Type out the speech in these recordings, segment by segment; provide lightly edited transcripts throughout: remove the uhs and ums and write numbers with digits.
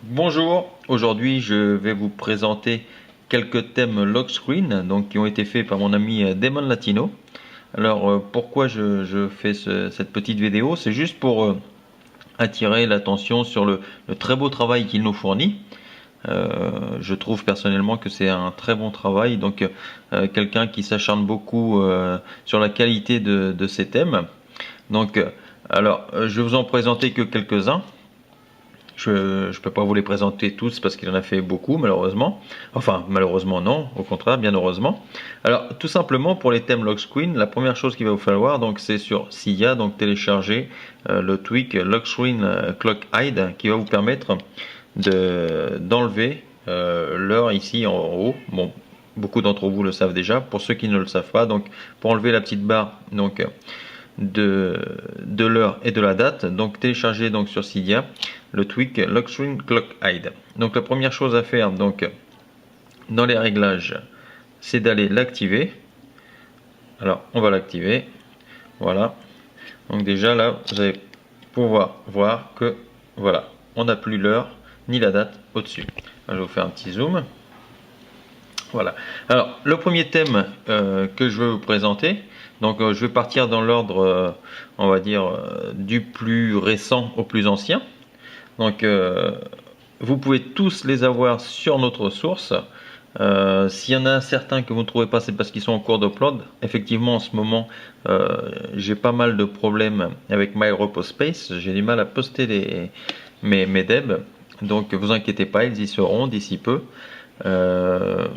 Bonjour, aujourd'hui je vais vous présenter quelques thèmes lock screen qui ont été faits par mon ami Damon Latino. Alors pourquoi je fais cette petite vidéo? C'est juste pour attirer l'attention sur le très beau travail qu'il nous fournit. Je trouve personnellement que c'est un très bon travail, quelqu'un qui s'acharne beaucoup sur la qualité de ces thèmes. Je vais vous en présenter que quelques-uns. Je ne peux pas vous les présenter tous parce qu'il en a fait beaucoup malheureusement. Enfin malheureusement non, au contraire bien heureusement. Alors tout simplement pour les thèmes lock screen, la première chose qu'il va vous falloir c'est sur Cydia, télécharger le tweak lock screen clock hide qui va vous permettre d'enlever l'heure ici en haut. Bon, beaucoup d'entre vous le savent déjà. Pour ceux qui ne le savent pas, pour enlever la petite barre de l'heure et de la date, télécharger sur Cydia le tweak lock screen clock hide. Donc la première chose à faire dans les réglages, c'est d'aller l'activer. Alors on va l'activer, voilà. Donc déjà là vous allez pouvoir voir que voilà, on n'a plus l'heure ni la date au dessus. Je vais vous faire un petit zoom. Voilà. Alors le premier thème que je veux vous présenter, je vais partir dans l'ordre on va dire du plus récent au plus ancien. Vous pouvez tous les avoir sur notre source. S'il y en a certains que vous ne trouvez pas, c'est parce qu'ils sont en cours d'upload. Effectivement, en ce moment, j'ai pas mal de problèmes avec MyRepoSpace. J'ai du mal à poster mes devs. Donc, vous inquiétez pas, ils y seront d'ici peu. Les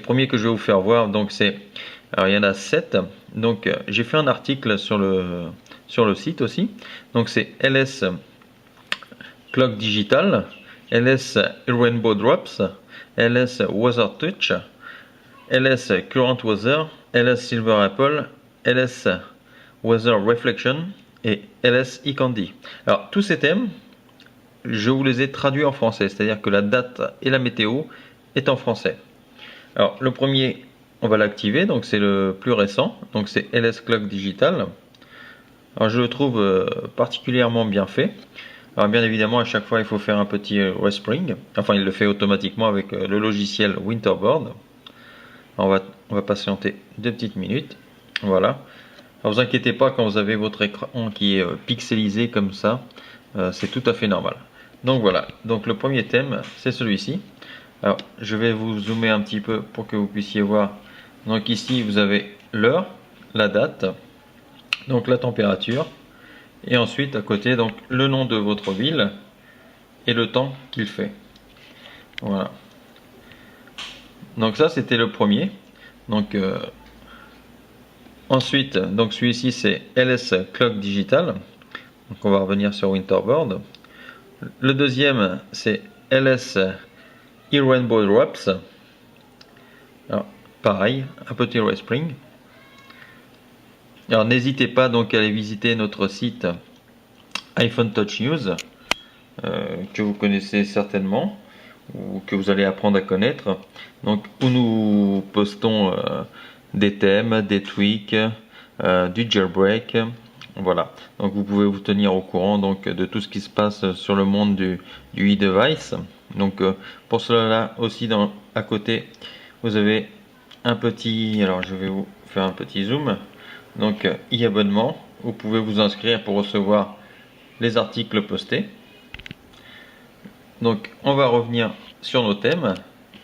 premiers que je vais vous faire voir, alors il y en a 7. J'ai fait un article sur le site aussi. C'est LS Clock Digital, LS Rainbow Drops, LS Weather Touch, LS Current Weather, LS Silver Apple, LS Weather Reflection et LS eCandy. Alors tous ces thèmes, je vous les ai traduits en français, c'est-à-dire que la date et la météo est en français. Alors le premier, on va l'activer, c'est le plus récent, c'est LS Clock Digital. Alors je le trouve particulièrement bien fait. Alors bien évidemment à chaque fois il faut faire un petit respring, enfin il le fait automatiquement avec le logiciel Winterboard. Alors, on va patienter 2 petites minutes, voilà. Alors vous inquiétez pas quand vous avez votre écran qui est pixelisé comme ça, c'est tout à fait normal. Donc voilà, le premier thème c'est celui-ci. Alors je vais vous zoomer un petit peu pour que vous puissiez voir. Donc ici vous avez l'heure, la date, la température. Et ensuite à côté le nom de votre ville et le temps qu'il fait. Voilà. Ça c'était le premier. Ensuite celui-ci c'est LS Clock Digital. On va revenir sur Winterboard. Le deuxième c'est LS Rainbow Drops. Alors pareil, un petit respring. Alors n'hésitez pas à aller visiter notre site iPhone Touch News que vous connaissez certainement ou que vous allez apprendre à connaître, où nous postons des thèmes, des tweaks, du jailbreak, voilà. Vous pouvez vous tenir au courant de tout ce qui se passe sur le monde du e-device. Pour cela aussi à côté vous avez un petit, alors je vais vous faire un petit zoom, e-abonnement, vous pouvez vous inscrire pour recevoir les articles postés. On va revenir sur nos thèmes.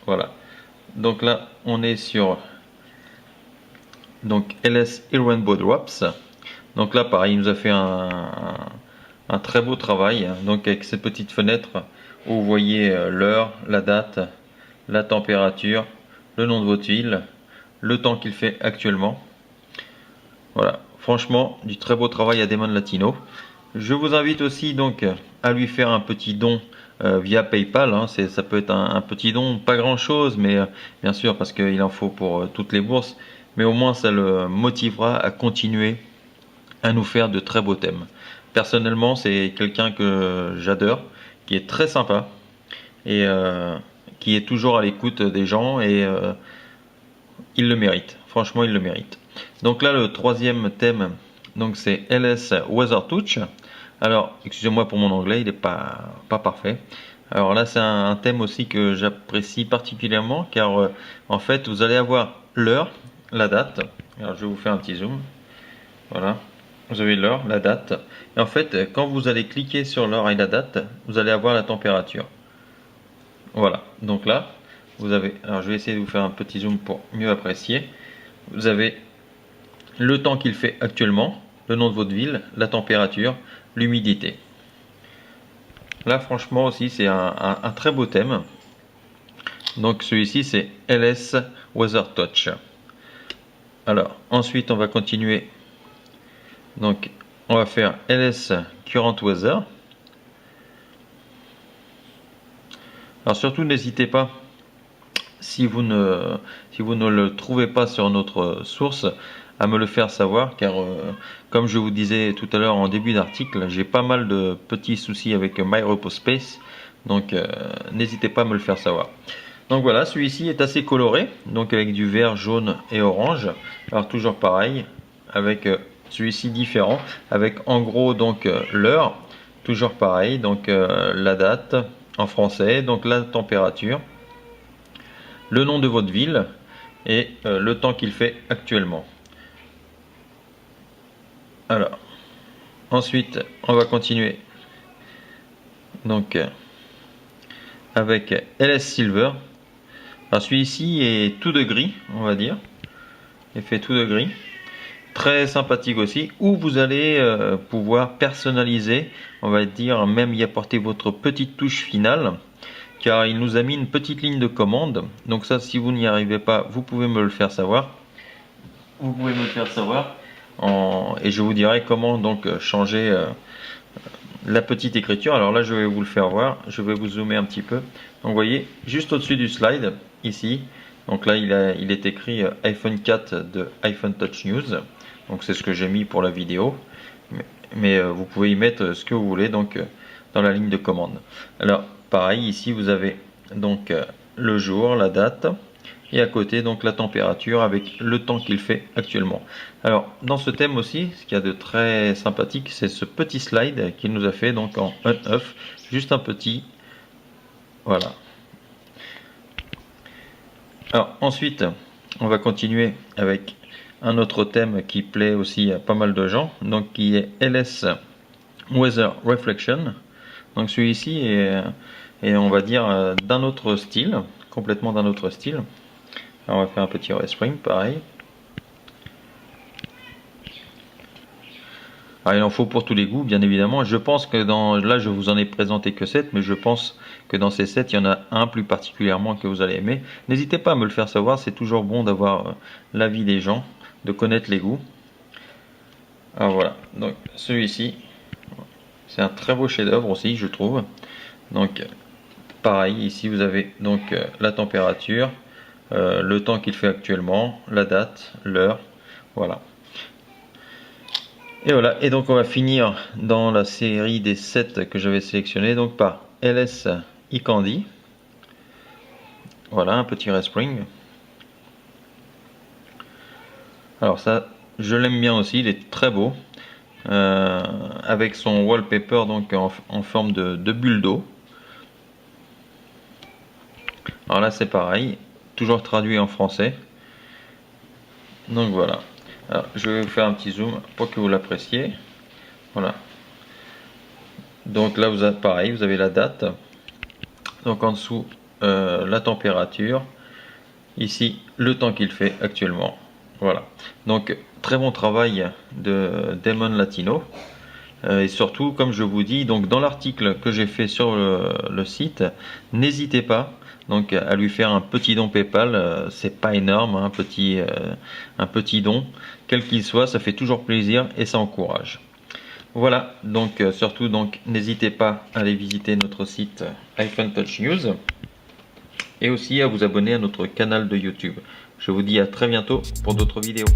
Voilà. Là on est sur LS Rainbow Drops. Là pareil, il nous a fait un très beau travail. Avec cette petite fenêtre où vous voyez l'heure, la date, la température, le nom de votre ville, le temps qu'il fait actuellement. Voilà. Franchement, du très beau travail à Damon Latino. Je vous invite aussi à lui faire un petit don via PayPal. Ça peut être un petit don, pas grand chose, mais bien sûr parce qu'il en faut pour toutes les bourses. Mais au moins ça le motivera à continuer à nous faire de très beaux thèmes. Personnellement, c'est quelqu'un que j'adore, qui est très sympa et qui est toujours à l'écoute des gens et il le mérite. Franchement, il le mérite. Là, le troisième thème, c'est LS Weather Touch. Alors, excusez-moi pour mon anglais, il n'est pas parfait. Alors là, c'est un thème aussi que j'apprécie particulièrement car en fait, vous allez avoir l'heure, la date. Alors, je vais vous faire un petit zoom. Voilà, vous avez l'heure, la date. Et en fait, quand vous allez cliquer sur l'heure et la date, vous allez avoir la température. Voilà, donc là, vous avez. Alors, je vais essayer de vous faire un petit zoom pour mieux apprécier. Vous avez le temps qu'il fait actuellement, le nom de votre ville, la température, l'humidité. Là, franchement, aussi, c'est un très beau thème. Donc, celui-ci, c'est LS Weather Touch. Alors, ensuite, on va continuer. Donc, on va faire LS Current Weather. Alors, surtout, n'hésitez pas, si vous ne le trouvez pas sur notre source, à me le faire savoir, car comme je vous disais tout à l'heure en début d'article, j'ai pas mal de petits soucis avec MyRepoSpace, donc n'hésitez pas à me le faire savoir. Donc voilà, celui-ci est assez coloré, donc avec du vert, jaune et orange. Alors toujours pareil, avec celui-ci différent, avec en gros donc l'heure, toujours pareil, donc la date en français, donc la température, le nom de votre ville et le temps qu'il fait actuellement. Alors, ensuite, on va continuer donc avec LS Silver. Alors celui-ci est tout de gris, on va dire. Il fait tout de gris. Très sympathique aussi, où vous allez pouvoir personnaliser, on va dire, même y apporter votre petite touche finale, car il nous a mis une petite ligne de commande. Donc ça, si vous n'y arrivez pas, vous pouvez me le faire savoir. Vous pouvez me le faire savoir. Et je vous dirai comment donc changer la petite écriture. Alors là, je vais vous le faire voir. Je vais vous zoomer un petit peu. Donc vous voyez, juste au-dessus du slide, ici, donc là il est écrit iPhone 4 de iPhone Touch News. Donc c'est ce que j'ai mis pour la vidéo. Mais vous pouvez y mettre ce que vous voulez donc dans la ligne de commande. Alors pareil, ici vous avez donc le jour, la date. Et à côté donc la température avec le temps qu'il fait actuellement. Alors dans ce thème aussi, ce qu'il y a de très sympathique, c'est ce petit slide qu'il nous a fait donc en on-off, juste un petit, voilà. Alors ensuite, on va continuer avec un autre thème qui plaît aussi à pas mal de gens, donc qui est LS Weather Reflection. Donc celui-ci est on va dire d'un autre style, complètement d'un autre style. Alors on va faire un petit respring, pareil. Alors il en faut pour tous les goûts, bien évidemment. Je pense que là je vous en ai présenté que 7, mais je pense que dans ces 7, il y en a un plus particulièrement que vous allez aimer. N'hésitez pas à me le faire savoir, c'est toujours bon d'avoir l'avis des gens, de connaître les goûts. Alors voilà, donc celui-ci, c'est un très beau chef-d'œuvre aussi, je trouve. Donc pareil, ici vous avez donc la température, le temps qu'il fait actuellement, la date, l'heure, voilà. Et voilà, et donc on va finir dans la série des 7 que j'avais sélectionné donc par LS iCandy. Voilà, un petit respring. Alors ça, je l'aime bien aussi, il est très beau. Avec son wallpaper donc en forme de bulle d'eau. Alors là c'est pareil, toujours traduit en français. Donc voilà. Alors, je vais vous faire un petit zoom pour que vous l'appréciez. Voilà. Donc là vous avez pareil, vous avez la date. Donc en dessous la température. Ici le temps qu'il fait actuellement. Voilà. Donc très bon travail de Demon Latino. Et surtout, comme je vous dis, donc dans l'article que j'ai fait sur le site, n'hésitez pas donc à lui faire un petit don PayPal. C'est pas énorme, hein, un petit don, quel qu'il soit, ça fait toujours plaisir et ça encourage. Voilà, donc surtout donc n'hésitez pas à aller visiter notre site iPhone Touch News et aussi à vous abonner à notre canal de YouTube. Je vous dis à très bientôt pour d'autres vidéos.